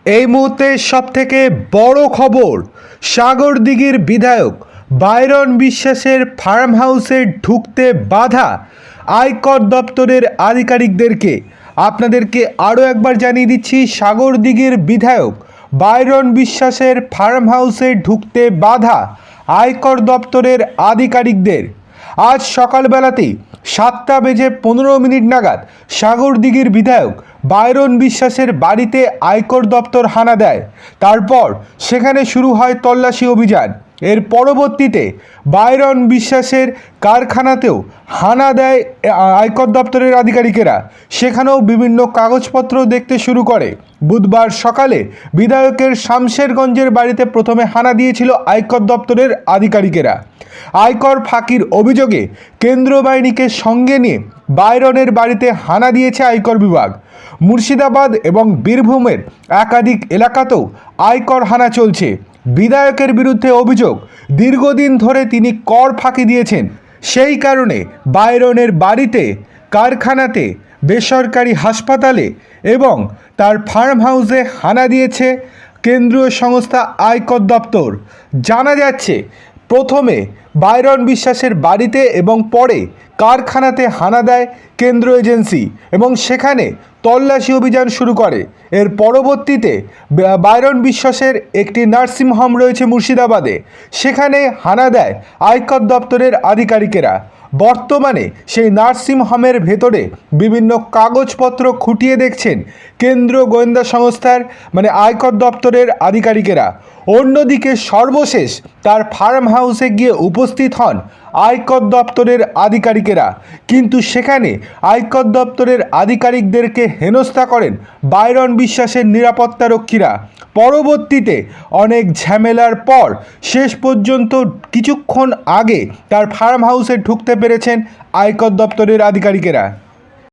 এই মুহূর্তে সবথেকে বড় খবর, সাগরদিঘির বিধায়ক বাইরন বিশ্বাসের ফার্ম হাউসে ঢুকতে বাধা আয়কর দপ্তরের আধিকারিকদেরকে। আপনাদেরকে আরও একবার জানিয়ে দিচ্ছি, সাগরদিঘির বিধায়ক বাইরন বিশ্বাসের ফার্ম হাউসে ঢুকতে বাধা আয়কর দপ্তরের আধিকারিকদের। আজ সকালবেলাতেই 7:15 নাগাদ সাগরদিঘির বিধায়ক বাইরন বিশ্বাসের বাড়িতে আয়কর দপ্তর হানা দেয়। তারপর সেখানে শুরু হয় তল্লাশি অভিযান। এর পরবর্তীতে বাইরন বিশ্বাসের কারখানাতেও হানা দেয় আয়কর দপ্তরের আধিকারিকেরা। সেখানেও বিভিন্ন কাগজপত্র দেখতে শুরু করে। বুধবার সকালে বিধায়কের শামশেরগঞ্জের বাড়িতে প্রথমে হানা দিয়েছিল আয়কর দপ্তরের আধিকারিকেরা। আয়কর ফাঁকির অভিযোগে কেন্দ্রীয় বাহিনীকে সঙ্গে নিয়ে বাইরনের বাড়িতে হানা দিয়েছে আয়কর বিভাগ। মুর্শিদাবাদ এবং বীরভূমের একাধিক এলাকাতেও আয়কর হানা চলছে। বিধায়কের বিরুদ্ধে অভিযোগ, দীর্ঘদিন ধরে তিনি কর ফাঁকি দিয়েছেন। সেই কারণে বাইরনের বাড়িতে, কারখানাতে, বেসরকারি হাসপাতালে এবং তার ফার্ম হাউসে হানা দিয়েছে কেন্দ্রীয় সংস্থা আয়কর দপ্তর। জানা যাচ্ছে, প্রথমে বাইরন বিশ্বাসের বাড়িতে এবং পরে কারখানাতে হানা দেয় কেন্দ্র এজেন্সি এবং সেখানে তল্লাশি অভিযান শুরু করে। এর পরবর্তীতে বাইরন বিশ্বাসের একটি নার্সিং হোম রয়েছে মুর্শিদাবাদে, সেখানে হানা দেয় আয়কর দপ্তরের আধিকারিকেরা। বর্তমানে সেই নার্সিং হোমের ভেতরে বিভিন্ন কাগজপত্র খুঁটিয়ে দেখছেন কেন্দ্র গোয়েন্দা সংস্থার আয়কর দপ্তরের আধিকারিকেরা। অন্যদিকে সর্বশেষ তার ফার্ম হাউসে গিয়ে উপস্থিত হন আয়কর দপ্তরের আধিকারিকেরা, কিন্তু সেখানে আয়কর দপ্তরের আধিকারিকদেরকে হেনস্থা করেন বাইরন বিশ্বাসের নিরাপত্তারক্ষীরা। পরবর্তীতে অনেক ঝামেলার পর শেষ পর্যন্ত কিছুক্ষণ আগে তার ফার্ম হাউসে ঢুকতে পেরেছেন আয়কর দপ্তরের আধিকারিকেরা।